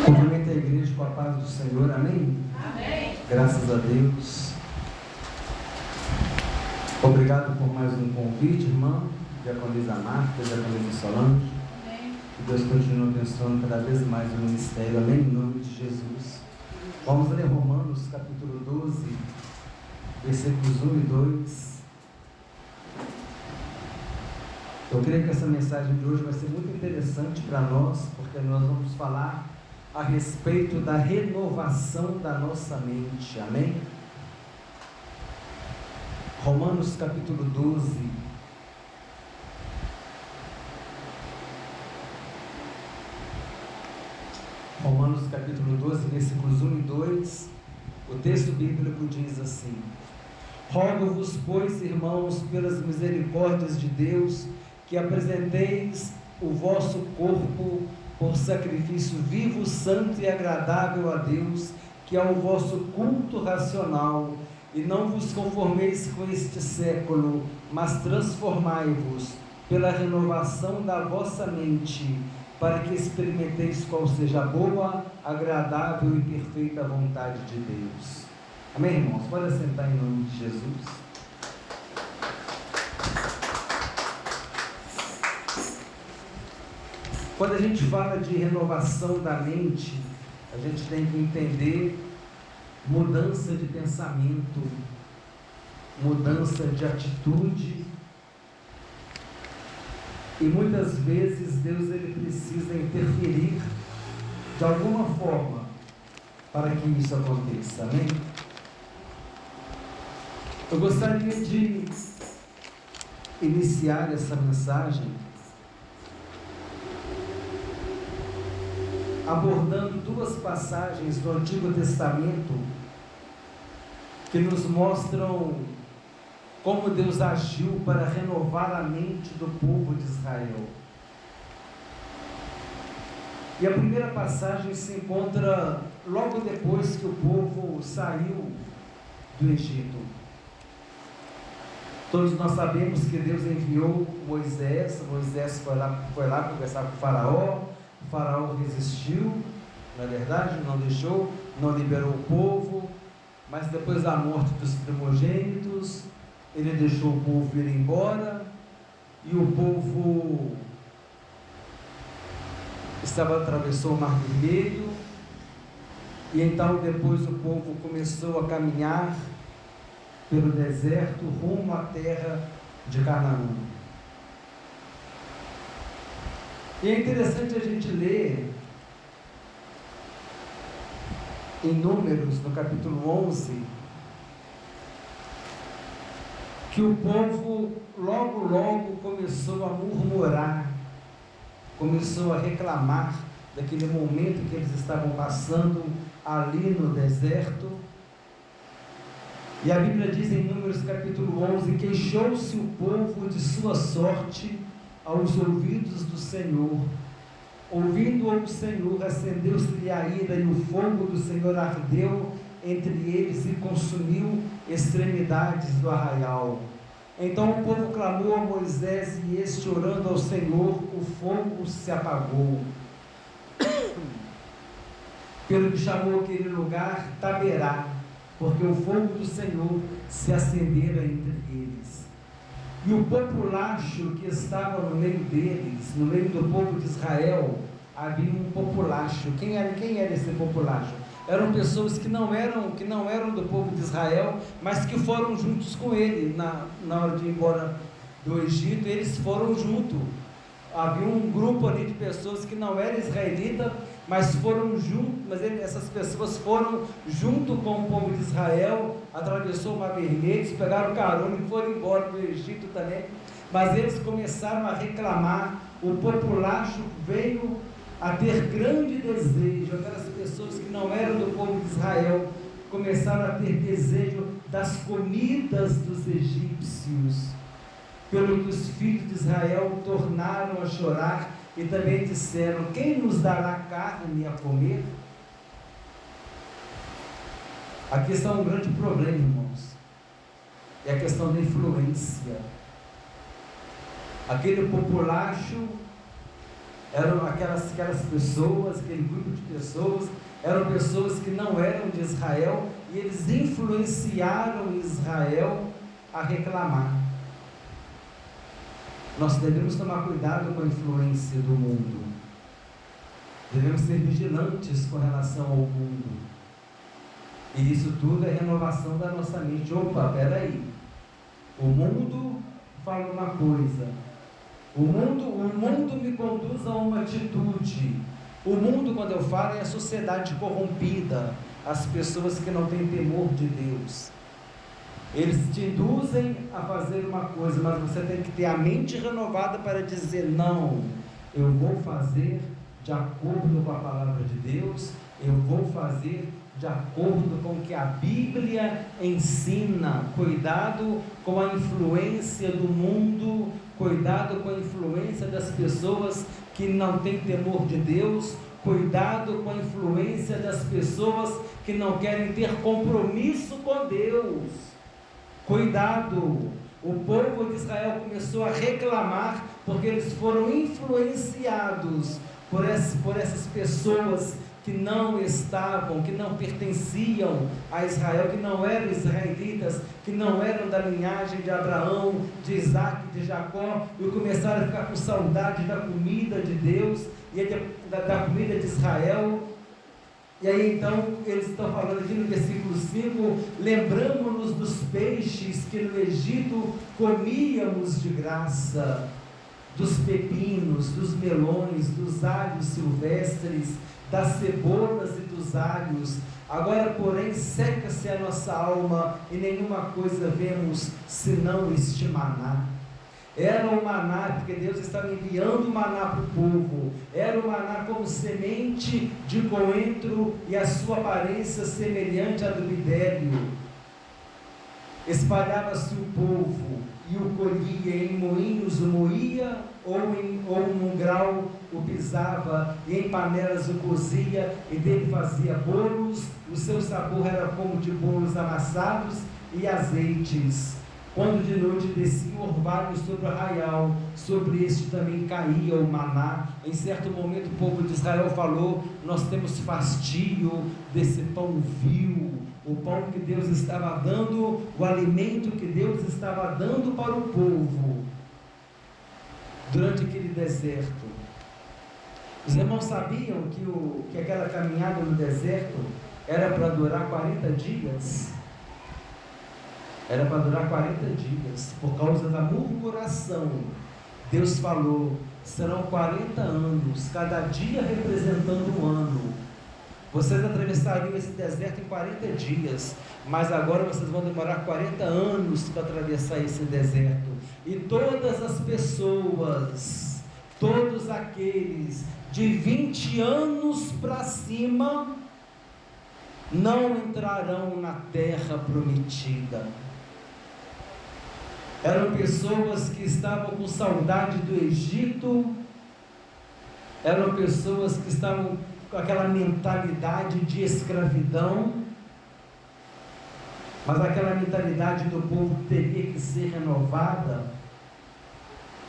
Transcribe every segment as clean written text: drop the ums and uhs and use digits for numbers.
Cumprimento a igreja com a paz do Senhor, amém? Amém. Graças a Deus. Obrigado por mais um convite, irmã. Diaconisa Marta, Diaconisa Solange. Amém. Que Deus continue abençoando cada vez mais o ministério, amém? Em nome de Jesus. Vamos ler Romanos capítulo 12, versículos 1 e 2. Eu creio que essa mensagem de hoje vai ser muito interessante para nós, porque nós vamos falar a respeito da renovação da nossa mente, amém? Romanos capítulo 12. Romanos capítulo 12, versículos 1 e 2, o texto bíblico diz assim: Rogo-vos, pois, irmãos, pelas misericórdias de Deus, que apresenteis o vosso corpo por sacrifício vivo, santo e agradável a Deus, que é o vosso culto racional, e não vos conformeis com este século, mas transformai-vos pela renovação da vossa mente, para que experimenteis qual seja a boa, agradável e perfeita vontade de Deus. Amém, irmãos? Pode sentar em nome de Jesus. Quando a gente fala de renovação da mente, a gente tem que entender mudança de pensamento, mudança de atitude. E muitas vezes Deus ele precisa interferir de alguma forma para que isso aconteça, amém? Eu gostaria de iniciar essa mensagem abordando duas passagens do Antigo Testamento que nos mostram como Deus agiu para renovar a mente do povo de Israel. E a primeira passagem se encontra logo depois que o povo saiu do Egito. Todos nós sabemos que Deus enviou Moisés foi lá conversar com o Faraó resistiu, na verdade, não deixou, não liberou o povo, mas depois da morte dos primogênitos, ele deixou o povo ir embora, e o povo atravessou o Mar Vermelho, e então depois o povo começou a caminhar pelo deserto rumo à terra de Canaã. E é interessante a gente ler em Números, no capítulo 11, que o povo logo começou a murmurar, começou a reclamar daquele momento que eles estavam passando ali no deserto. E a Bíblia diz em Números capítulo 11, queixou-se o povo de sua sorte aos ouvidos do Senhor. Ouvindo o Senhor, acendeu-se-lhe a ira, e o fogo do Senhor ardeu entre eles e consumiu extremidades do arraial. Então o povo clamou a Moisés, e este, orando ao Senhor, o fogo se apagou. Pelo que chamou aquele lugar Taberá, porque o fogo do Senhor se acendera entre eles. E o populacho que estava no meio deles, no meio do povo de Israel, havia um populacho. Quem era esse populacho? Eram pessoas que não eram do povo de Israel, mas que foram juntos com ele na hora de ir embora do Egito. Eles foram junto. Havia um grupo ali de pessoas que não eram israelitas, mas foram junto. Essas pessoas foram junto com o povo de Israel, atravessou o Mar Vermelho, pegaram carona e foram embora do Egito também. Mas eles começaram a reclamar. O populacho veio a ter grande desejo. Aquelas pessoas que não eram do povo de Israel começaram a ter desejo das comidas dos egípcios, pelo que os filhos de Israel tornaram a chorar e também disseram: quem nos dará carne a comer? Aqui está um grande problema, irmãos. É a questão da influência. Aquele populacho Eram aquelas pessoas, aquele grupo de pessoas, eram pessoas que não eram de Israel, e eles influenciaram Israel a reclamar. Nós devemos tomar cuidado com a influência do mundo. Devemos ser vigilantes com relação ao mundo. E isso tudo é renovação da nossa mente. Opa, peraí. O mundo fala uma coisa. O mundo me conduz a uma atitude. O mundo, quando eu falo, é a sociedade corrompida, as pessoas que não têm temor de Deus. Eles te induzem a fazer uma coisa, mas você tem que ter a mente renovada para dizer: não, eu vou fazer de acordo com a palavra de Deus, eu vou fazer de acordo com o que a Bíblia ensina. Cuidado com a influência do mundo, cuidado com a influência das pessoas que não têm temor de Deus, cuidado com a influência das pessoas que não querem ter compromisso com Deus. Cuidado! O povo de Israel começou a reclamar porque eles foram influenciados por essas pessoas que não estavam, que não pertenciam a Israel, que não eram israelitas, que não eram da linhagem de Abraão, de Isaac, de Jacó, e começaram a ficar com saudade da comida de Deus e da comida de Israel. E aí então eles estão falando aqui no versículo 5: lembramos-nos dos peixes que no Egito comíamos de graça, dos pepinos, dos melões, dos alhos silvestres, das cebolas e dos alhos. Agora, porém, seca-se a nossa alma, e nenhuma coisa vemos senão este maná. Era o maná, porque Deus estava enviando o maná para o povo. Era o maná como semente de coentro, e a sua aparência semelhante à do bidélio. Espalhava-se o povo, e o colhia, em moinhos o moía, ou num grau o pisava, e em panelas o cozia, e dele fazia bolos. O seu sabor era como de bolos amassados e azeites. Quando de noite descia o orvalho sobre o arraial, sobre este também caía o maná. Em certo momento o povo de Israel falou: nós temos fastio desse pão vil, o pão que Deus estava dando, o alimento que Deus estava dando para o povo durante aquele deserto. Os irmãos sabiam que aquela caminhada no deserto era para durar 40 dias? Era para durar 40 dias, por causa da murmuração. Deus falou: serão 40 anos, cada dia representando um ano. Vocês atravessariam esse deserto em 40 dias, mas agora vocês vão demorar 40 anos para atravessar esse deserto. E todas as pessoas, todos aqueles de 20 anos para cima, não entrarão na terra prometida. Eram pessoas que estavam com saudade do Egito, eram pessoas que estavam com aquela mentalidade de escravidão, mas aquela mentalidade do povo teria que ser renovada,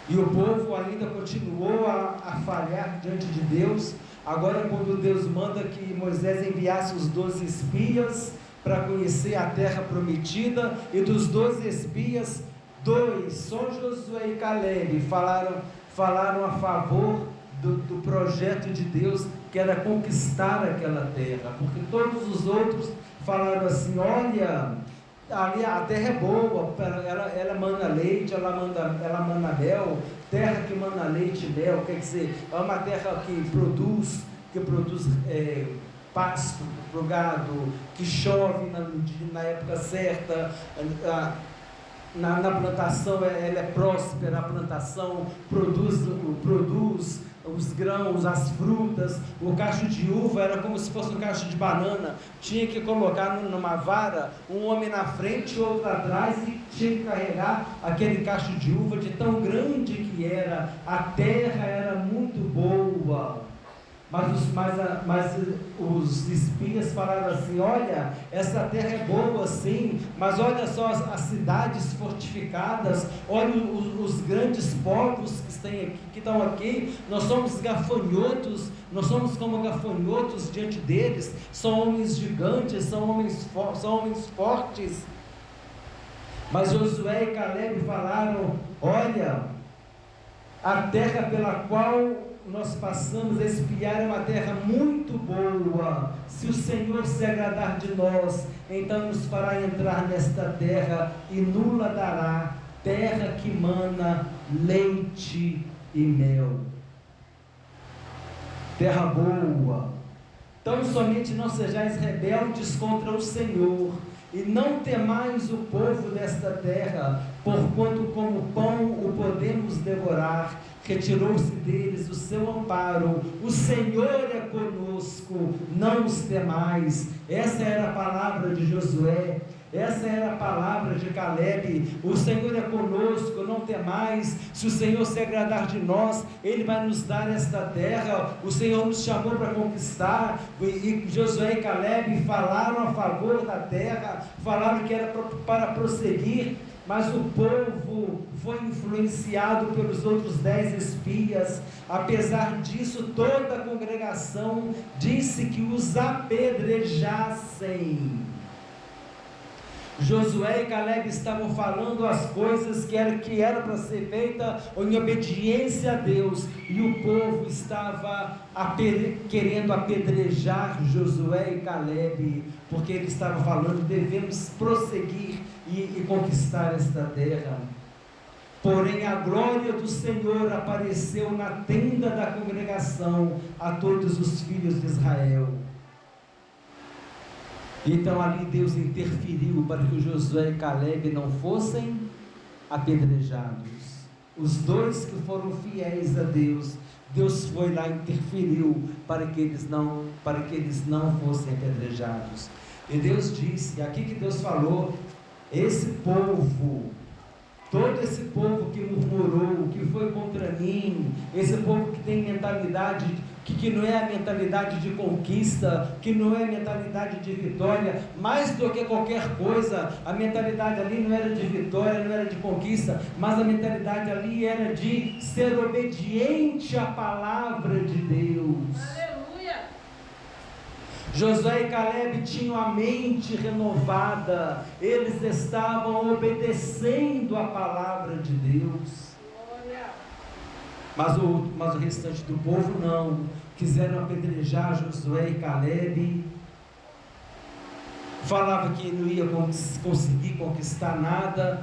e o povo ainda continuou a falhar diante de Deus. Agora, quando Deus manda que Moisés enviasse os 12 espias para conhecer a terra prometida, e dos 12 espias, 2, só Josué e Caleb falaram a favor do projeto de Deus, que era conquistar aquela terra, porque todos os outros falaram assim: olha, ali a terra é boa, ela mana leite, ela mana mel, terra que mana leite e mel, quer dizer, é uma terra que produz pasto para o gado, que chove na época certa, na plantação ela é próspera, a plantação produz os grãos, as frutas. O cacho de uva era como se fosse um cacho de banana, tinha que colocar numa vara, um homem na frente e outro atrás, e tinha que carregar aquele cacho de uva, de tão grande que era. A terra era muito boa. Mas os espias falaram assim: olha, essa terra é boa sim, mas olha só as cidades fortificadas, olha os grandes povos que estão aqui, nós somos gafanhotos, nós somos como gafanhotos diante deles, são homens gigantes, são homens fortes. Mas Josué e Caleb falaram: olha, a terra pela qual nós passamos a espiar é uma terra muito boa. Se o Senhor se agradar de nós, então nos fará entrar nesta terra e nos dará terra que mana leite e mel. Terra boa. Tão somente não sejais rebeldes contra o Senhor, e não temais o povo desta terra, porquanto como pão o podemos devorar. Retirou-se deles o seu amparo. O Senhor é conosco, não os temais. Essa era a palavra de Josué, essa era a palavra de Caleb. O Senhor é conosco, não temais. Se o Senhor se agradar de nós, Ele vai nos dar esta terra. O Senhor nos chamou para conquistar. E Josué e Caleb falaram a favor da terra, falaram que era para prosseguir. Mas o povo foi influenciado pelos outros 10 espias. Apesar disso, toda a congregação disse que os apedrejassem. Josué e Caleb estavam falando as coisas que era para ser feita em obediência a Deus, e o povo estava querendo apedrejar Josué e Caleb, porque eles estavam falando: devemos prosseguir e conquistar esta terra. Porém a glória do Senhor apareceu na tenda da congregação a todos os filhos de Israel. Então ali Deus interferiu para que Josué e Caleb não fossem apedrejados. Os dois que foram fiéis a Deus, Deus foi lá e interferiu para que eles não fossem apedrejados. E Deus disse, aqui que Deus falou: esse povo, todo esse povo que murmurou, que foi contra mim, esse povo que tem mentalidade, que não é a mentalidade de conquista, que não é a mentalidade de vitória, mais do que qualquer coisa, a mentalidade ali não era de vitória, não era de conquista, mas a mentalidade ali era de ser obediente à palavra de Deus. Aleluia! Josué e Caleb tinham a mente renovada, eles estavam obedecendo a palavra de Deus. Mas o restante do povo não, quiseram apedrejar Josué e Caleb, falava que não ia conseguir conquistar nada.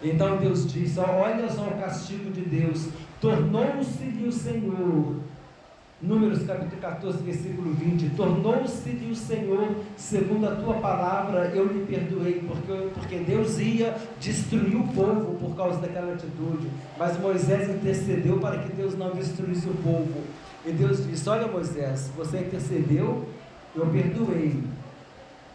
Então Deus disse: olha só o castigo de Deus, tornou-se-lhe o Senhor, Números capítulo 14, versículo 20, tornou-se-lhe o Senhor, segundo a tua palavra, eu lhe perdoei, porque Deus ia destruir o povo por causa daquela atitude, mas Moisés intercedeu para que Deus não destruísse o povo, e Deus disse: olha Moisés, você intercedeu, eu perdoei,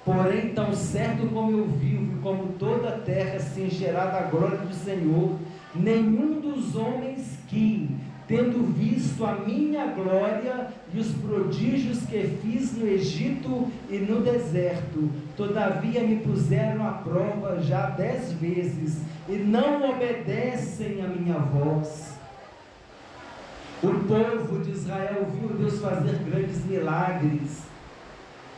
porém tão certo como eu vivo, e como toda a terra se encherá da glória do Senhor, nenhum dos homens que, tendo visto a minha glória e os prodígios que fiz no Egito e no deserto, todavia me puseram à prova já 10 vezes, e não obedecem a minha voz. O povo de Israel viu Deus fazer grandes milagres,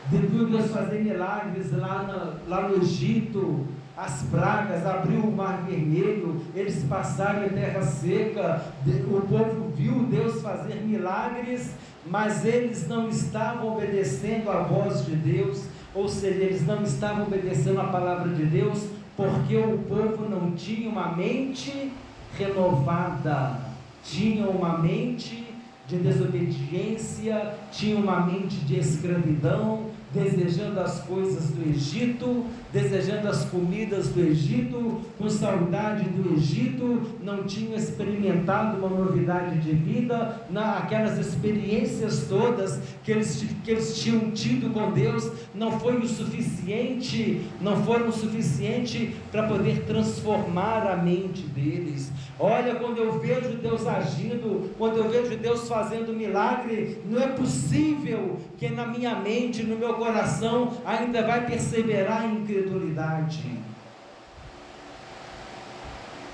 viu Deus fazer milagres lá no Egito, as pragas, abriu o mar vermelho, eles passaram em terra seca, o povo viu Deus fazer milagres, mas eles não estavam obedecendo a voz de Deus, ou seja, eles não estavam obedecendo a palavra de Deus, porque o povo não tinha uma mente renovada, tinha uma mente de desobediência, tinha uma mente de escravidão, desejando as coisas do Egito, desejando as comidas do Egito, com saudade do Egito, não tinham experimentado uma novidade de vida, aquelas experiências todas que eles tinham tido com Deus, não foi o suficiente, não foram o suficiente para poder transformar a mente deles. Olha, quando eu vejo Deus agindo, quando eu vejo Deus fazendo milagre, não é possível que na minha mente, no meu coração, ainda vai perseverar a incredulidade.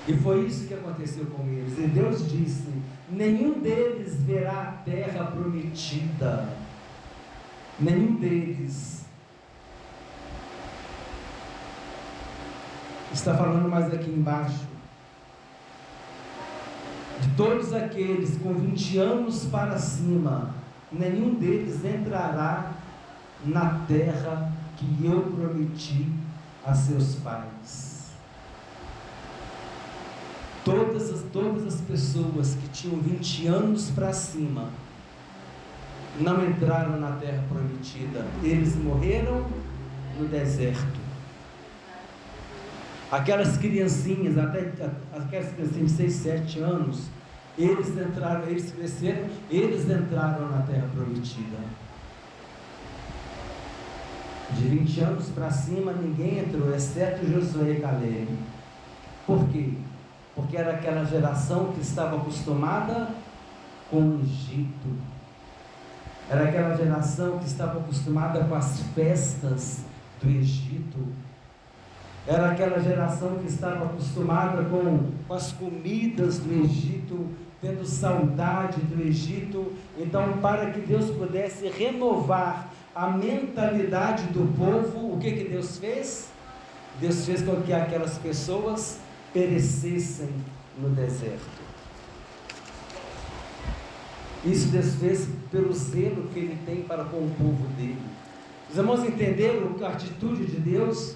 E foi isso que aconteceu com eles. E Deus disse: nenhum deles verá a terra prometida. Nenhum deles. Está falando mais aqui embaixo. De todos aqueles com 20 anos para cima, nenhum deles entrará na terra que eu prometi a seus pais. Todas as pessoas que tinham 20 anos para cima não entraram na terra prometida. Eles morreram no deserto. Aquelas criancinhas, aquelas criancinhas de 6, 7 anos, eles cresceram, eles entraram na terra prometida. De 20 anos para cima, ninguém entrou, exceto Josué e Caleb. Por quê? Porque era aquela geração que estava acostumada com o Egito. Era aquela geração que estava acostumada com as festas do Egito. Era aquela geração que estava acostumada com as comidas do Egito, tendo saudade do Egito. Então, para que Deus pudesse renovar a mentalidade do povo, o que Deus fez? Deus fez com que aquelas pessoas perecessem no deserto. Isso Deus fez pelo zelo que Ele tem para com o povo dele. Os irmãos entenderam a atitude de Deus?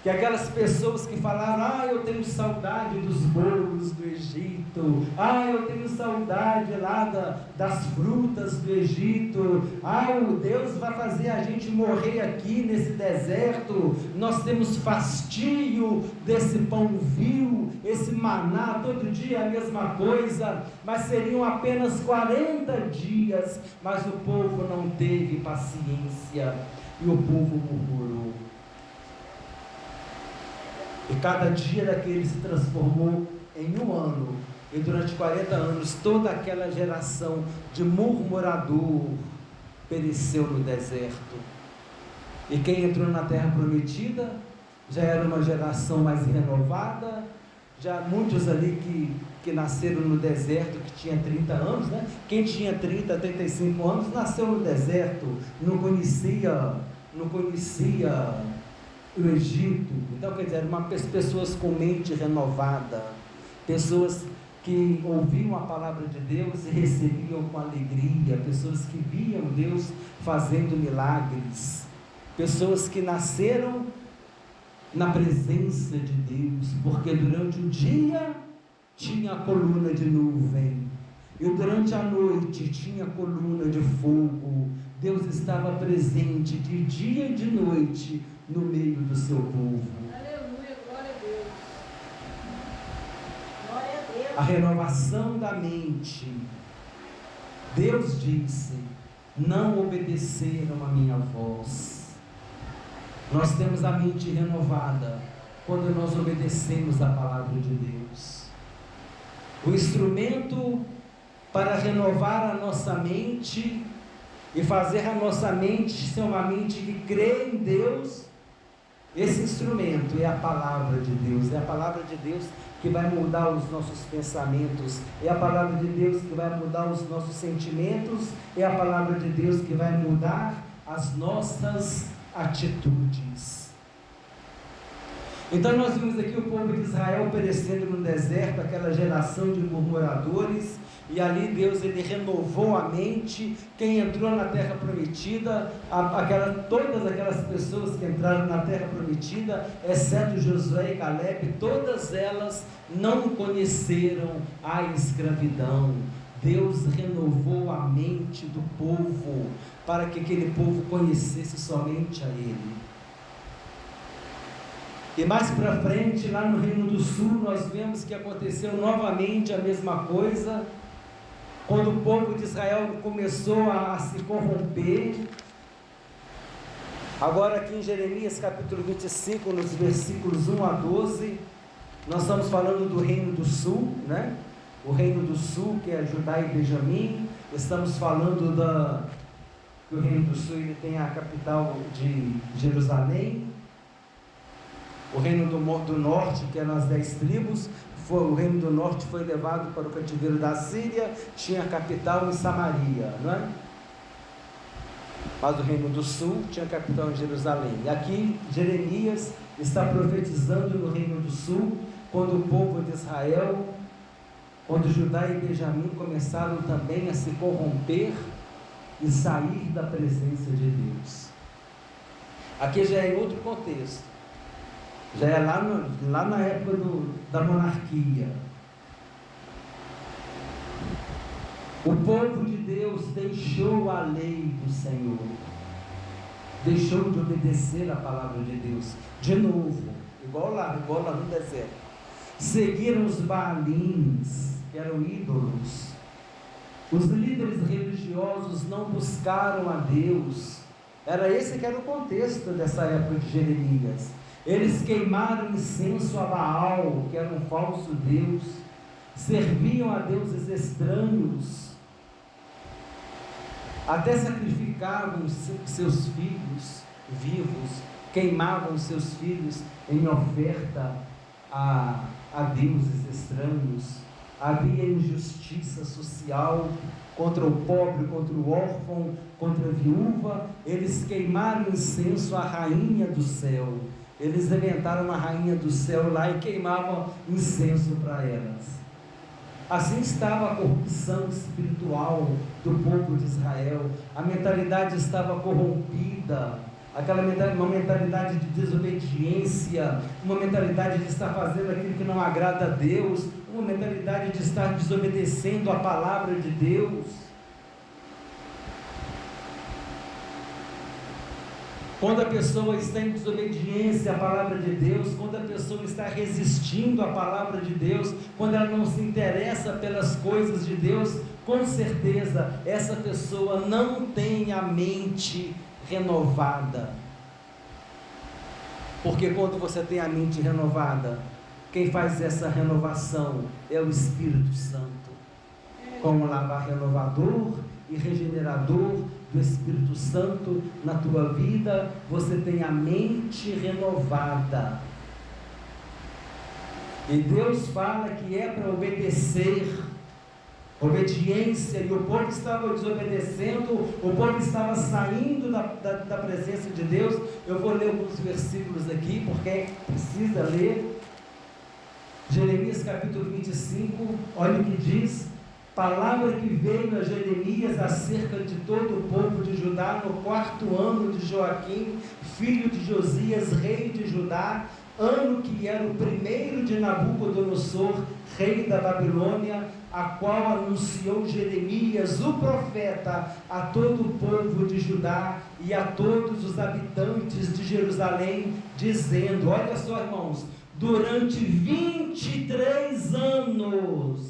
Que aquelas pessoas que falaram: eu tenho saudade dos bolos do Egito, eu tenho saudade lá das frutas do Egito, o Deus vai fazer a gente morrer aqui nesse deserto, nós temos fastio desse pão vil, esse maná, todo dia a mesma coisa, mas seriam apenas 40 dias, mas o povo não teve paciência, e o povo murmurou. E cada dia daquele se transformou em um ano. E durante 40 anos, toda aquela geração de murmurador pereceu no deserto. E quem entrou na terra prometida, já era uma geração mais renovada. Já muitos ali que nasceram no deserto, que tinha 30 anos, né? Quem tinha 30, 35 anos, nasceu no deserto, não conhecia o Egito. Então, quer dizer, pessoas com mente renovada, pessoas que ouviam a palavra de Deus e recebiam com alegria, pessoas que viam Deus fazendo milagres, pessoas que nasceram na presença de Deus, porque durante o dia tinha a coluna de nuvem, e durante a noite tinha a coluna de fogo. Deus estava presente de dia e de noite no meio do seu povo. Aleluia, glória a Deus. Glória a Deus. A renovação da mente. Deus disse: não obedeceram a minha voz. Nós temos a mente renovada quando nós obedecemos a palavra de Deus. O instrumento para renovar a nossa mente e fazer a nossa mente ser uma mente que crê em Deus, esse instrumento é a palavra de Deus. É a palavra de Deus que vai mudar os nossos pensamentos, é a palavra de Deus que vai mudar os nossos sentimentos, é a palavra de Deus que vai mudar as nossas atitudes. Então nós vimos aqui o povo de Israel perecendo no deserto, aquela geração de murmuradores, e ali Deus ele renovou a mente. Quem entrou na terra prometida, todas aquelas pessoas que entraram na terra prometida, exceto Josué e Caleb, todas elas não conheceram a escravidão. Deus renovou a mente do povo, para que aquele povo conhecesse somente a Ele. E mais para frente, lá no Reino do Sul, nós vemos que aconteceu novamente a mesma coisa, quando o povo de Israel começou a se corromper. Agora aqui em Jeremias capítulo 25, nos versículos 1 a 12, nós estamos falando do Reino do Sul, né? O Reino do Sul, que é Judá e Benjamim. Estamos falando que o Reino do Sul ele tem a capital de Jerusalém. O Reino do Norte, que é nas 10 tribos, o Reino do Norte foi levado para o cativeiro da Síria, tinha a capital em Samaria, não é? Mas o Reino do Sul tinha a capital em Jerusalém. E aqui Jeremias está profetizando no Reino do Sul, quando o povo de Israel, quando Judá e Benjamim começaram também a se corromper e sair da presença de Deus. Aqui já é em outro contexto, já é lá na época da monarquia. O povo de Deus deixou a lei do Senhor, deixou de obedecer a palavra de Deus, de novo, igual lá no deserto. Seguiram os Baalins, que eram ídolos. Os líderes religiosos não buscaram a Deus. Era esse que era o contexto dessa época de Jeremias. Eles queimaram incenso a Baal, que era um falso Deus, serviam a deuses estranhos, até sacrificavam seus filhos vivos, queimavam seus filhos em oferta a deuses estranhos. Havia injustiça social contra o pobre, contra o órfão, contra a viúva. Eles queimaram incenso à rainha do céu. Eles inventaram uma rainha do céu lá e queimavam incenso para elas. Assim estava a corrupção espiritual do povo de Israel. A mentalidade estava corrompida, uma mentalidade de desobediência, uma mentalidade de estar fazendo aquilo que não agrada a Deus, uma mentalidade de estar desobedecendo a palavra de Deus. Quando a pessoa está em desobediência à palavra de Deus, quando a pessoa está resistindo à palavra de Deus, quando ela não se interessa pelas coisas de Deus, com certeza essa pessoa não tem a mente renovada. Porque quando você tem a mente renovada, quem faz essa renovação é o Espírito Santo, com o lavar renovador e regenerador do Espírito Santo na tua vida. Você tem a mente renovada, e Deus fala que é para obedecer, obediência, e o povo estava desobedecendo, o povo estava saindo da presença de Deus. Eu vou ler alguns versículos aqui, porque precisa ler. Jeremias capítulo 25, olha o que diz: palavra que veio a Jeremias acerca de todo o povo de Judá no 4º ano de Joaquim, filho de Josias, rei de Judá, ano que era o 1º de Nabucodonosor, rei da Babilônia, a qual anunciou Jeremias, o profeta, a todo o povo de Judá e a todos os habitantes de Jerusalém, dizendo, olha só, irmãos, durante 23 anos,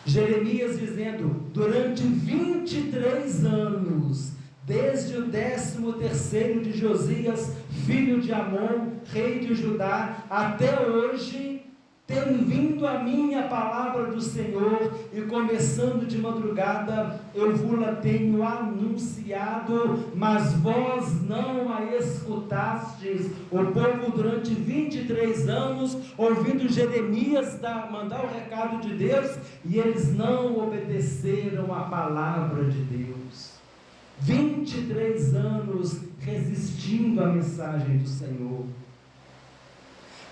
Jeremias dizendo, durante 23 anos, desde o 13º de Josias, filho de Amon, rei de Judá, até hoje, tem vindo a mim a palavra do Senhor, e começando de madrugada, eu vos-la tenho anunciado, mas vós não a escutastes. O povo durante 23 anos, ouvindo Jeremias mandar o recado de Deus, e eles não obedeceram a palavra de Deus. 23 anos resistindo à mensagem do Senhor.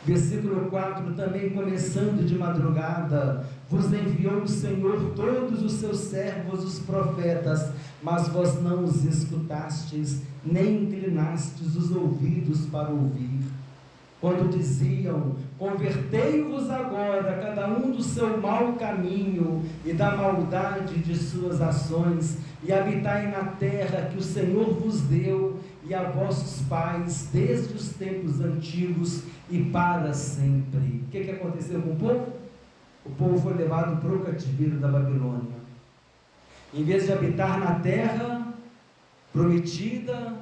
Versículo 4, também começando de madrugada, vos enviou o Senhor todos os seus servos, os profetas, mas vós não os escutastes, nem inclinastes os ouvidos para ouvir. quando diziam: convertei-vos agora, cada um do seu mau caminho e da maldade de suas ações, e habitai na terra que o Senhor vos deu e a vossos pais desde os tempos antigos e para sempre. O que aconteceu com o povo? O povo foi levado para o cativeiro da Babilônia. Em vez de habitar na terra prometida,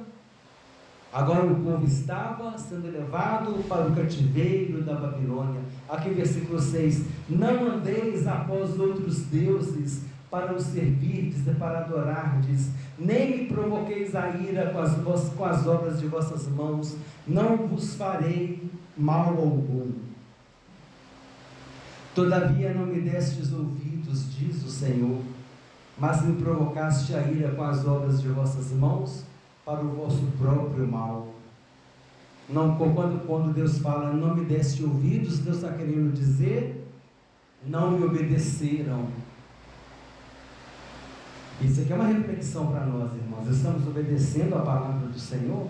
agora o povo estava sendo levado para o cativeiro da Babilônia. Aqui versículo 6: não andeis após outros deuses para os servirdes e para adorardes, nem me provoqueis a ira com as obras de vossas mãos, não vos farei mal algum. Todavia não me destes ouvidos, diz o Senhor, mas me provocaste a ira com as obras de vossas mãos, para o vosso próprio mal. Não, quando Deus fala, não me deste ouvidos, Deus está querendo dizer, não me obedeceram. Isso aqui é uma reflexão para nós, irmãos. Estamos obedecendo a palavra do Senhor?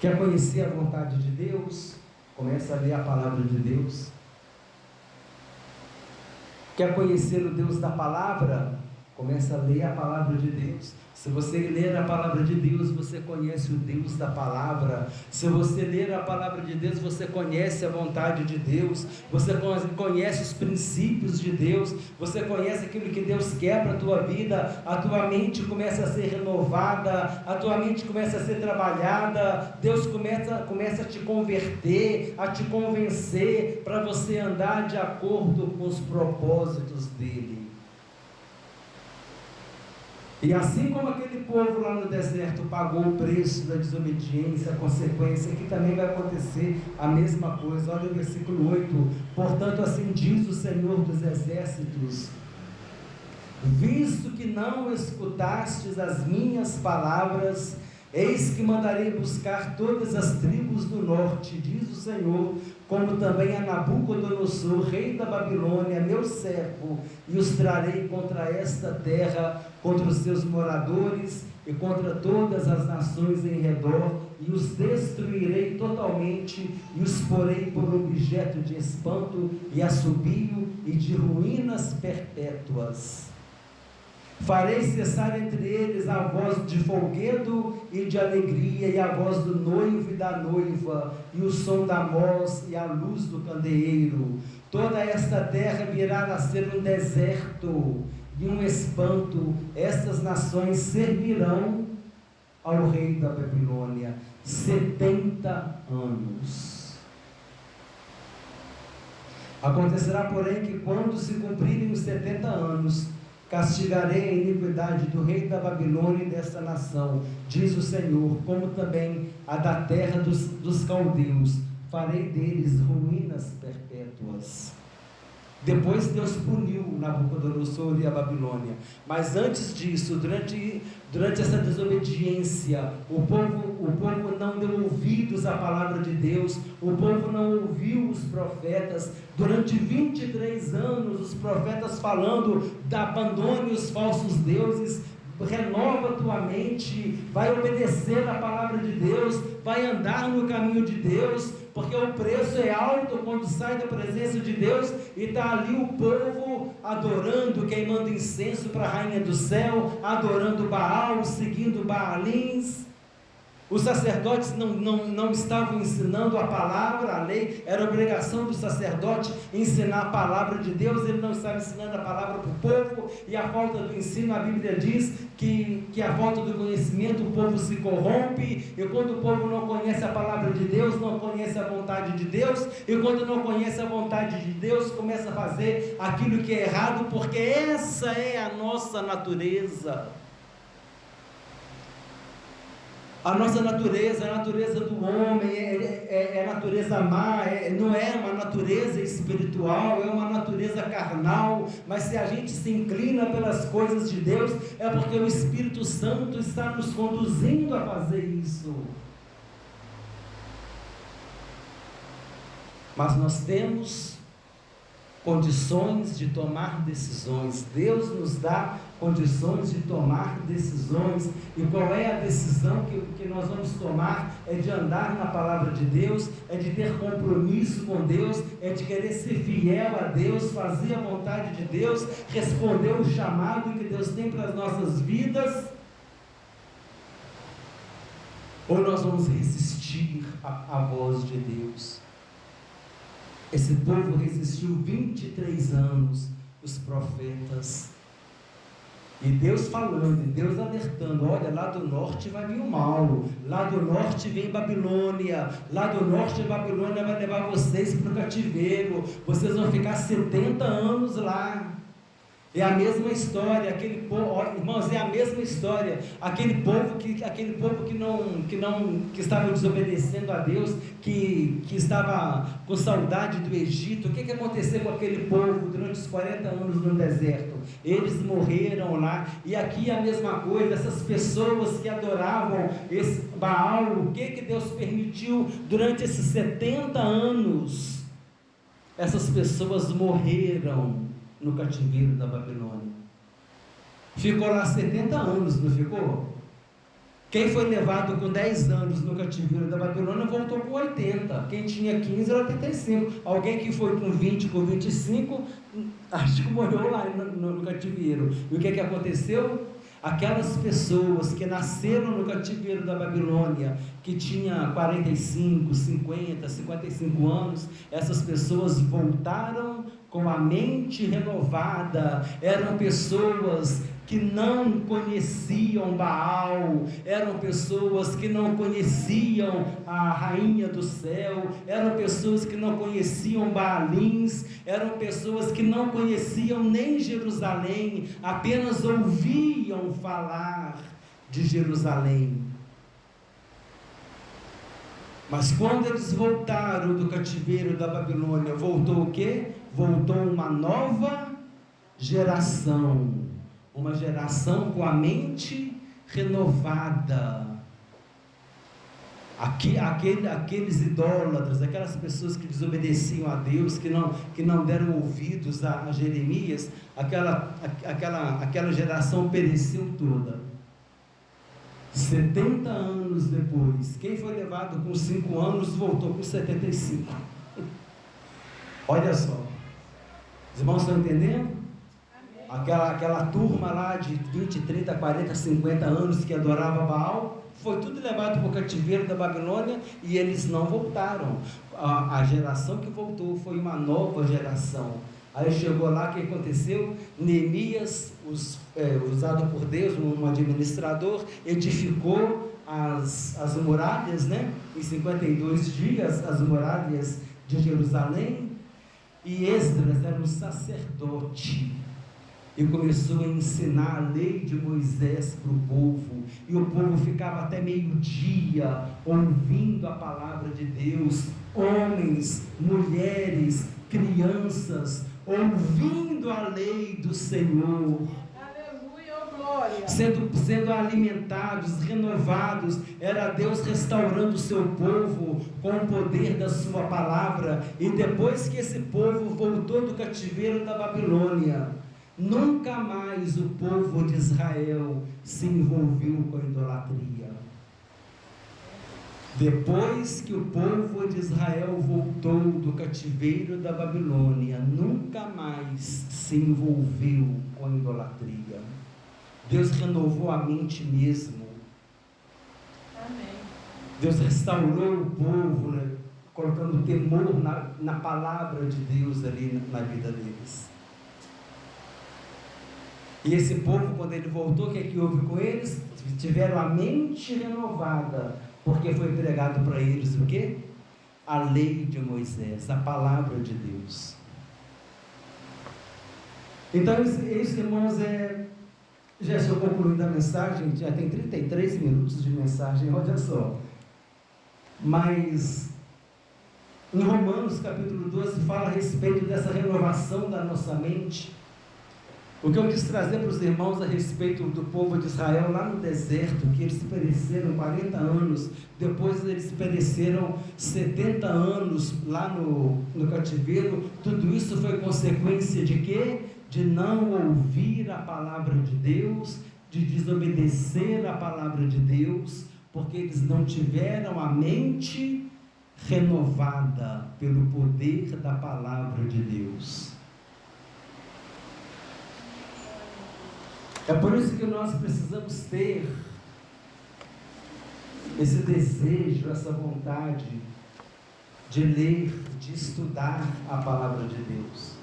Quer conhecer a vontade de Deus? Começa a ler a palavra de Deus. Quer conhecer o Deus da palavra? Começa a ler a palavra de Deus. Se você ler a palavra de Deus, você conhece o Deus da palavra. Se você ler a palavra de Deus, você conhece a vontade de Deus. Você conhece os princípios de Deus. Você conhece aquilo que Deus quer para a tua vida. A tua mente começa a ser renovada. A tua mente começa a ser trabalhada. Deus começa a te converter, a te convencer para você andar de acordo com os propósitos dEle. E assim como aquele povo lá no deserto pagou o preço da desobediência, a consequência, aqui também vai acontecer a mesma coisa. Olha o versículo 8: portanto assim diz o Senhor dos exércitos, visto que não escutastes as minhas palavras, eis que mandarei buscar todas as tribos do norte, diz o Senhor, como também a Nabucodonosor, rei da Babilônia, meu servo, e os trarei contra esta terra, contra os seus moradores e contra todas as nações em redor, e os destruirei totalmente, e os porei por objeto de espanto e assobio e de ruínas perpétuas. Farei cessar entre eles a voz de folguedo e de alegria, e a voz do noivo e da noiva, e o som da voz e a luz do candeeiro. Toda esta terra virá a ser um deserto e um espanto. Estas nações servirão ao rei da Babilônia 70 anos. Acontecerá, porém, que quando se cumprirem os 70 anos, castigarei a iniquidade do rei da Babilônia e desta nação, diz o Senhor, como também a da terra dos caldeus, farei deles ruínas perpétuas. Depois Deus puniu Nabucodonosor e a Babilônia, mas antes disso, durante essa desobediência, o povo não deu ouvidos à palavra de Deus, o povo não ouviu os profetas. Durante 23 anos, os profetas falando, abandone os falsos deuses, renova tua mente, vai obedecer a palavra de Deus, vai andar no caminho de Deus, porque o preço é alto quando sai da presença de Deus, e está ali o povo adorando, queimando incenso para a rainha do céu, adorando Baal, seguindo Baalins. Os sacerdotes não estavam ensinando a palavra, a lei, era obrigação do sacerdote ensinar a palavra de Deus, ele não estava ensinando a palavra para o povo, e a falta do ensino, a Bíblia diz que a falta do conhecimento, o povo se corrompe, e quando o povo não conhece a palavra de Deus, não conhece a vontade de Deus, e quando não conhece a vontade de Deus, começa a fazer aquilo que é errado, porque essa é a nossa natureza. A nossa natureza, a natureza do homem é natureza má, não é uma natureza espiritual, é uma natureza carnal, mas se a gente se inclina pelas coisas de Deus, é porque o Espírito Santo está nos conduzindo a fazer isso. Mas nós temos condições de tomar decisões. Deus nos dá condições de tomar decisões. E qual é a decisão que nós vamos tomar? É de andar na palavra de Deus, é de ter compromisso com Deus, é de querer ser fiel a Deus, fazer a vontade de Deus, responder o chamado que Deus tem para as nossas vidas. Ou nós vamos resistir à voz de Deus? Esse povo resistiu 23 anos, os profetas, e Deus falando, e Deus alertando: olha, lá do norte vai vir o mal, lá do norte vem Babilônia, lá do norte de Babilônia vai levar vocês para o cativeiro, vocês vão ficar 70 anos lá. É a mesma história, aquele povo, irmãos, é a mesma história, aquele povo que estava desobedecendo a Deus, que estava com saudade do Egito. O que aconteceu com aquele povo durante os 40 anos no deserto? Eles morreram lá. E aqui é a mesma coisa, essas pessoas que adoravam esse Baal, o que Deus permitiu durante esses 70 anos? Essas pessoas morreram no cativeiro da Babilônia. Ficou lá 70 anos, não ficou? Quem foi levado com 10 anos no cativeiro da Babilônia voltou com 80. Quem tinha 15 era 85. Alguém que foi com 20, com 25, acho que morreu lá no cativeiro. E o que aconteceu? Aquelas pessoas que nasceram no cativeiro da Babilônia, que tinha 45, 50, 55 anos, essas pessoas voltaram com a mente renovada. Eram pessoas que não conheciam Baal, eram pessoas que não conheciam a rainha do céu, eram pessoas que não conheciam Baalins, eram pessoas que não conheciam nem Jerusalém, apenas ouviam falar de Jerusalém. Mas quando eles voltaram do cativeiro da Babilônia, voltou o quê? Voltou uma nova geração. Uma geração com a mente renovada. Aqueles idólatras, aquelas pessoas que desobedeciam a Deus, que não deram ouvidos a Jeremias, aquela geração pereceu toda. 70 anos depois, quem foi levado com 5 anos voltou com 75. Olha só, os irmãos estão entendendo? Aquela turma lá de 20, 30, 40, 50 anos que adorava Baal, foi tudo levado para o cativeiro da Babilônia e eles não voltaram. A geração que voltou foi uma nova geração. Aí chegou lá, o que aconteceu? Neemias, usado por Deus, um administrador, edificou as muralhas, né? Em 52 dias, as muralhas de Jerusalém. E Esdras era um sacerdote e começou a ensinar a lei de Moisés para o povo, e o povo ficava até meio-dia ouvindo a palavra de Deus, homens, mulheres, crianças, ouvindo a lei do Senhor, aleluia, glória, sendo alimentados, renovados. Era Deus restaurando o seu povo com o poder da sua palavra. E depois que esse povo voltou do cativeiro da Babilônia, nunca mais o povo de Israel se envolveu com a idolatria. Depois que o povo de Israel voltou do cativeiro da Babilônia, nunca mais se envolveu com a idolatria. Deus renovou a mente mesmo. amém. Deus restaurou o povo, né, colocando temor na palavra de Deus ali na vida deles. E esse povo, quando ele voltou, o que é que houve com eles? Tiveram a mente renovada, porque foi pregado para eles o quê? A lei de Moisés, a palavra de Deus. Então, isso, irmãos, já estou concluindo a mensagem, já tem 33 minutos de mensagem, olha só. Mas, em Romanos capítulo 12, fala a respeito dessa renovação da nossa mente. O que eu quis trazer para os irmãos a respeito do povo de Israel lá no deserto, que eles pereceram 40 anos, depois eles pereceram 70 anos lá no cativeiro, tudo isso foi consequência de quê? De não ouvir a palavra de Deus, de desobedecer a palavra de Deus, porque eles não tiveram a mente renovada pelo poder da palavra de Deus. É por isso que nós precisamos ter esse desejo, essa vontade de ler, de estudar a palavra de Deus,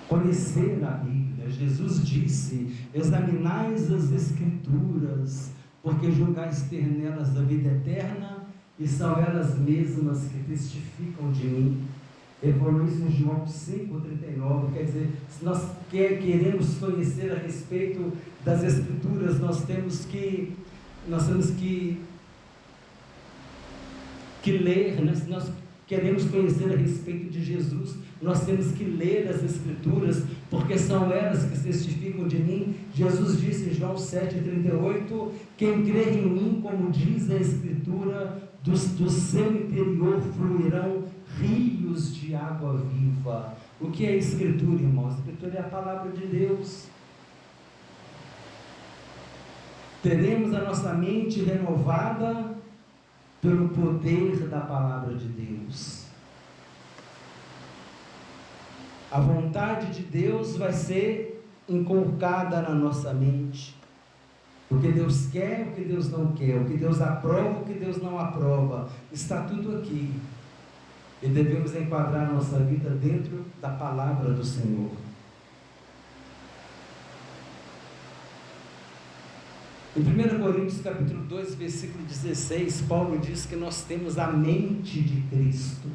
conhecer a Bíblia. Jesus disse: examinais as Escrituras, porque julgais ter nelas a vida eterna, e são elas mesmas que testificam de mim. Ele falou isso em João 5,39, quer dizer, se nós queremos conhecer a respeito das Escrituras, nós temos que ler, né? Se nós queremos conhecer a respeito de Jesus, nós temos que ler as Escrituras, porque são elas que testificam de mim. Jesus disse em João 7,38, quem crê em mim, como diz a Escritura, do seu interior fluirão rios de água viva. O que é a Escritura, irmãos? A Escritura é a palavra de Deus. Teremos a nossa mente renovada pelo poder da palavra de Deus. A vontade de Deus vai ser inculcada na nossa mente. O que Deus quer, o que Deus não quer, o que Deus aprova, o que Deus não aprova, está tudo aqui. E devemos enquadrar nossa vida dentro da palavra do Senhor. Em 1 Coríntios capítulo 2, versículo 16, Paulo diz que nós temos a mente de Cristo.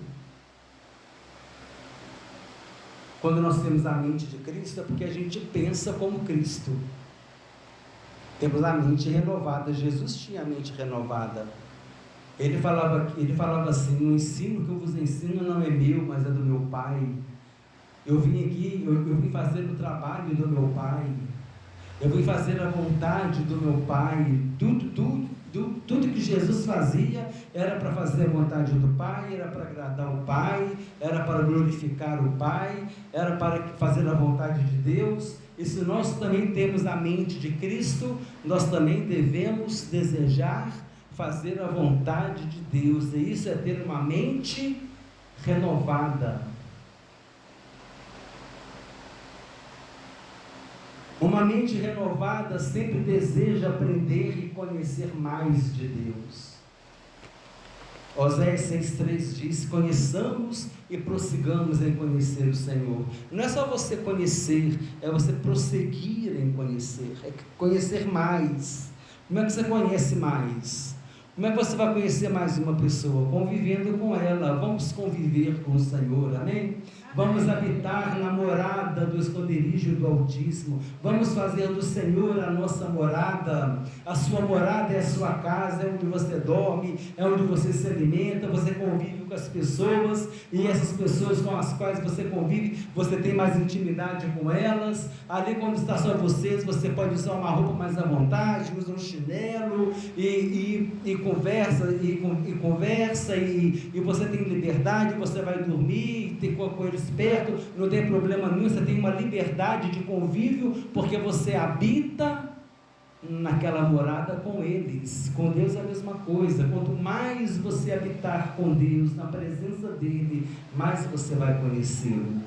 Quando nós temos a mente de Cristo, é porque a gente pensa como Cristo. Temos a mente renovada. Jesus tinha a mente renovada. Ele falava assim: o ensino que eu vos ensino não é meu, mas é do meu Pai. Eu vim aqui, eu vim fazer o trabalho do meu Pai. Eu vim fazer a vontade do meu Pai. Tudo que Jesus fazia era para fazer a vontade do Pai, era para agradar o Pai, era para glorificar o Pai, era para fazer a vontade de Deus. E se nós também temos a mente de Cristo, nós também devemos desejar fazer a vontade de Deus. E isso é ter uma mente renovada. Uma mente renovada sempre deseja aprender e conhecer mais de Deus. Oséias 6,3 diz: conheçamos e prossigamos em conhecer o Senhor. Não é só você conhecer, é você prosseguir em conhecer, é conhecer mais. Como é que você conhece mais? Como é que você vai conhecer mais uma pessoa? Convivendo com ela. Vamos conviver com o Senhor, amém? Vamos habitar na morada do esconderijo do Altíssimo. Vamos fazer do Senhor a nossa morada. A sua morada é a sua casa, é onde você dorme, é onde você se alimenta, você convive com as pessoas, e essas pessoas com as quais você convive, você tem mais intimidade com elas. Ali, quando está só vocês, você pode usar uma roupa mais à vontade, usa um chinelo e conversa, e você tem liberdade, você vai dormir, tem com eles perto, não tem problema nenhum, você tem uma liberdade de convívio, porque você habita naquela morada com eles. Com Deus é a mesma coisa. Quanto mais você habitar com Deus, na presença dele, mais você vai conhecê-lo.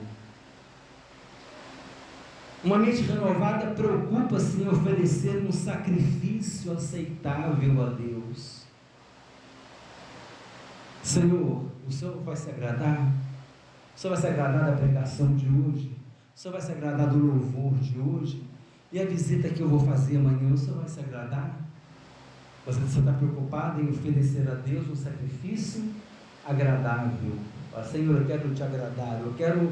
Uma mente renovada preocupa-se em oferecer um sacrifício aceitável a Deus. Senhor, o Senhor vai se agradar? O Senhor vai se agradar da pregação de hoje? O Senhor vai se agradar do louvor de hoje? E a visita que eu vou fazer amanhã, o Senhor vai se agradar? Você está preocupado em oferecer a Deus um sacrifício agradável? Fala: Senhor, eu quero te agradar, eu quero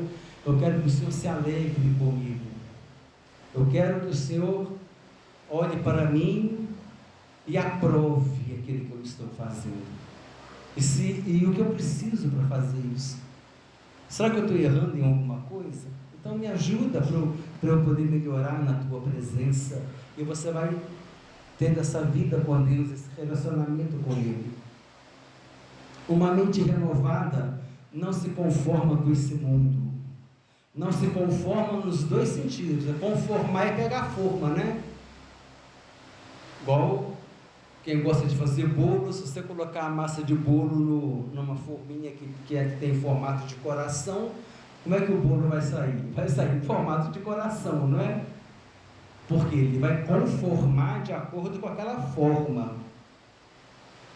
que o Senhor se alegre comigo, eu quero que o Senhor olhe para mim e aprove aquilo que eu estou fazendo. E o que eu preciso para fazer isso? Será que eu estou errando em alguma coisa? Então me ajuda para eu poder melhorar na tua presença. E você vai tendo essa vida com Deus, esse relacionamento com Ele. Uma mente renovada não se conforma com esse mundo. Não se conforma nos dois sentidos. É conformar e pegar forma, né? Igual quem gosta de fazer bolo, se você colocar a massa de bolo numa forminha que tem formato de coração, como é que o bolo vai sair? Vai sair em formato de coração, não é? Porque ele vai conformar de acordo com aquela forma.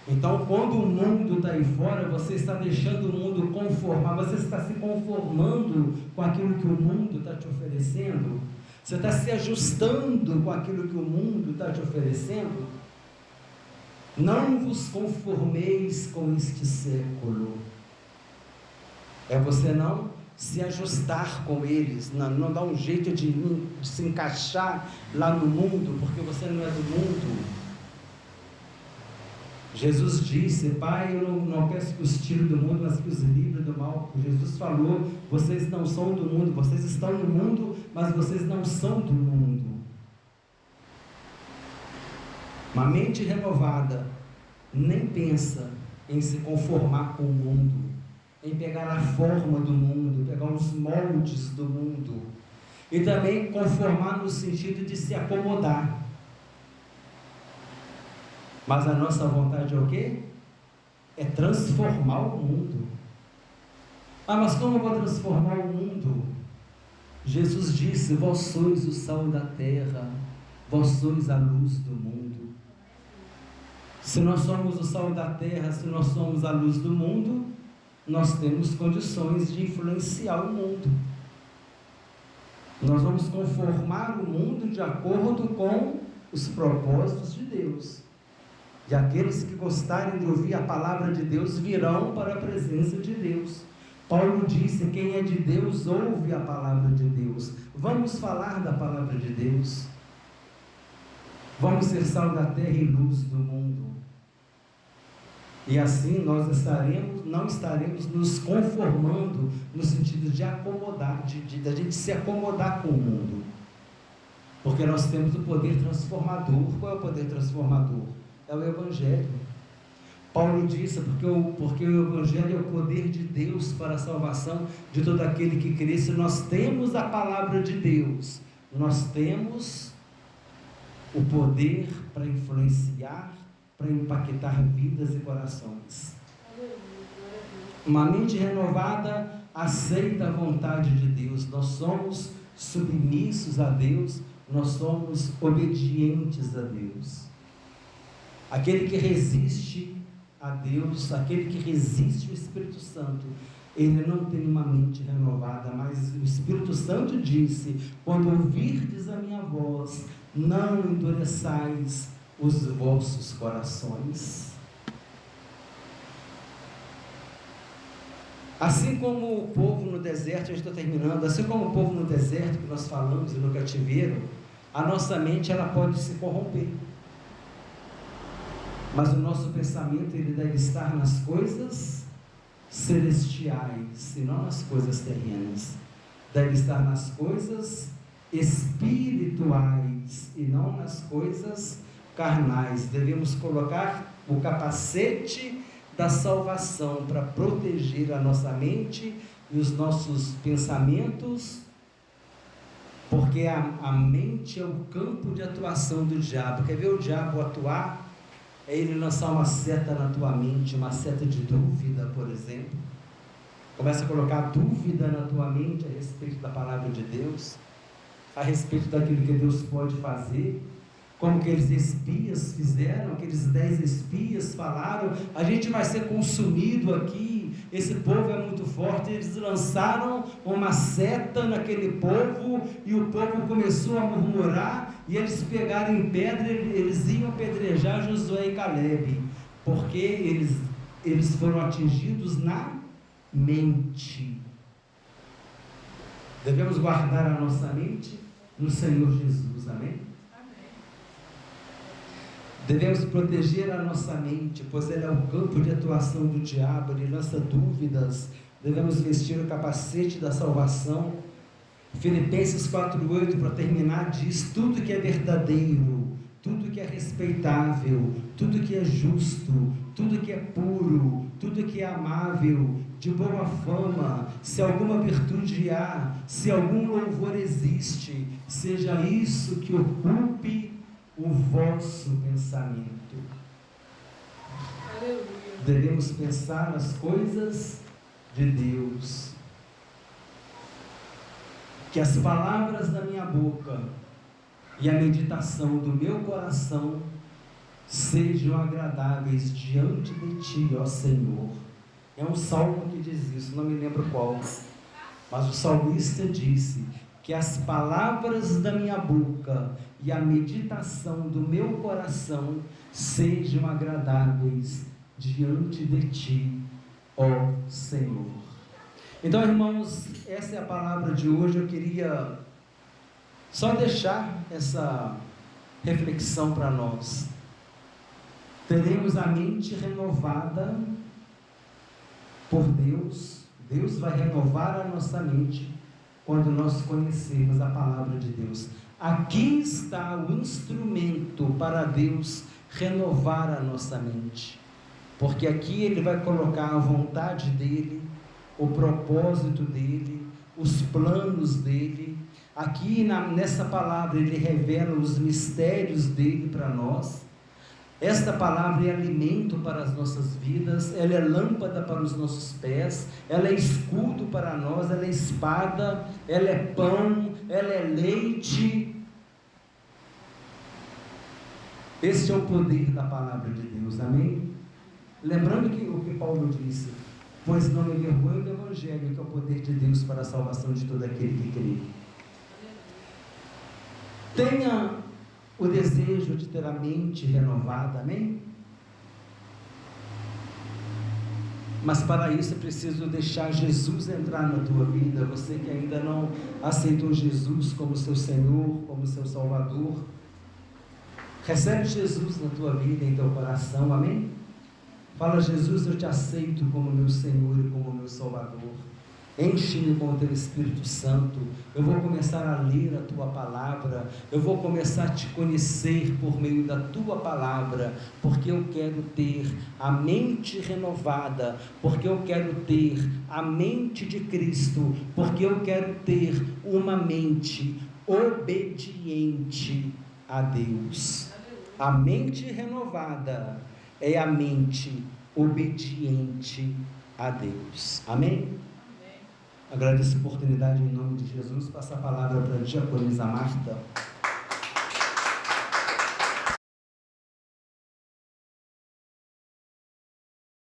Então, quando o mundo está aí fora, você está deixando o mundo conformar, você está se conformando com aquilo que o mundo está te oferecendo, você está se ajustando com aquilo que o mundo está te oferecendo. Não vos conformeis com este século. É você não se ajustar com eles, não dar um jeito de se encaixar lá no mundo, porque você não é do mundo. Jesus disse: Pai, eu não peço que os tire do mundo, mas que os livre do mal. Jesus falou: vocês não são do mundo, vocês estão no mundo, mas vocês não são do mundo. Uma mente renovada nem pensa em se conformar com o mundo, em pegar a forma do mundo, pegar os moldes do mundo, e também conformar no sentido de se acomodar. Mas a nossa vontade é o quê? É transformar o mundo. Ah, mas como eu vou transformar o mundo? Jesus disse: vós sois o sal da terra, vós sois a luz do mundo. Se nós somos o sal da terra, se nós somos a luz do mundo, nós temos condições de influenciar o mundo. Nós vamos conformar o mundo de acordo com os propósitos de Deus. E aqueles que gostarem de ouvir a palavra de Deus virão para a presença de Deus. Paulo disse: quem é de Deus ouve a palavra de Deus. Vamos falar da palavra de Deus. Vamos ser sal da terra e luz do mundo. E assim nós não estaremos nos conformando no sentido de acomodar, da gente se acomodar com o mundo. Porque nós temos o poder transformador. Qual é o poder transformador? É o Evangelho. Paulo disse: porque o Evangelho é o poder de Deus para a salvação de todo aquele que crê. Se nós temos a palavra de Deus, nós temos o poder para influenciar, para impactar vidas e corações. Uma mente renovada aceita a vontade de Deus. Nós somos submissos a Deus, nós somos obedientes a Deus. Aquele que resiste a Deus, aquele que resiste o Espírito Santo, ele não tem uma mente renovada, mas o Espírito Santo disse: quando ouvirdes a minha voz, não endureçais os vossos corações. Assim como o povo no deserto, eu estou terminando, assim como o povo no deserto que nós falamos e no cativeiro, a nossa mente ela pode se corromper. Mas o nosso pensamento ele deve estar nas coisas celestiais e não nas coisas terrenas. Deve estar nas coisas espirituais e não nas coisas carnais. Devemos colocar o capacete da salvação para proteger a nossa mente e os nossos pensamentos, porque a mente é o campo de atuação do diabo. Quer ver o diabo atuar? É ele lançar uma seta na tua mente, uma seta de dúvida, por exemplo. Começa a colocar dúvida na tua mente a respeito da palavra de Deus, a respeito daquilo que Deus pode fazer, como aqueles espias fizeram, aqueles 10 espias falaram: a gente vai ser consumido aqui, esse povo é muito forte. Eles lançaram uma seta naquele povo, e o povo começou a murmurar, e eles pegaram em pedra, eles iam apedrejar Josué e Calebe, porque eles foram atingidos na mente. Devemos guardar a nossa mente no Senhor Jesus, amém? Devemos proteger a nossa mente, pois ela é o campo de atuação do diabo, ele lança dúvidas. Devemos vestir o capacete da salvação Filipenses 4:8, para terminar, diz: tudo que é verdadeiro, tudo que é respeitável, tudo que é justo, tudo que é puro, tudo que é amável, de boa fama, se alguma virtude há, se algum louvor existe, seja isso que ocupe o vosso pensamento. Aleluia. Devemos pensar nas coisas de Deus. Que as palavras da minha boca e a meditação do meu coração sejam agradáveis diante de Ti, ó Senhor. É um salmo que diz isso, não me lembro qual, mas o salmista disse que as palavras da minha boca e a meditação do meu coração sejam agradáveis diante de Ti, ó Senhor. Então, irmãos, essa é a palavra de hoje. Eu queria só deixar essa reflexão para nós. Teremos a mente renovada por Deus. Deus vai renovar a nossa mente quando nós conhecermos a palavra de Deus. Aqui está o instrumento para Deus renovar a nossa mente, porque aqui Ele vai colocar a vontade dEle, o propósito dEle, os planos dEle. Aqui nessa palavra Ele revela os mistérios dEle para nós. Esta palavra é alimento para as nossas vidas, ela é lâmpada para os nossos pés, ela é escudo para nós, ela é espada, ela é pão, ela é leite. Este é o poder da palavra de Deus, amém? Lembrando que o que Paulo disse: pois não me envergonho do Evangelho, que é o poder de Deus para a salvação de todo aquele que crê. Tenha o desejo de ter a mente renovada, amém? Mas para isso é preciso deixar Jesus entrar na tua vida. Você que ainda não aceitou Jesus como seu Senhor, como seu Salvador, recebe Jesus na tua vida, em teu coração, amém? Fala: Jesus, eu te aceito como meu Senhor e como meu Salvador. Enche-me com o teu Espírito Santo. Eu vou começar a ler a tua palavra. Eu vou começar a te conhecer por meio da tua palavra, porque eu quero ter a mente renovada, porque eu quero ter a mente de Cristo, porque eu quero ter uma mente obediente a Deus. A mente renovada é a mente obediente a Deus. Amém? Agradeço a oportunidade em nome de Jesus. Passa a palavra para a diaconisa Marta.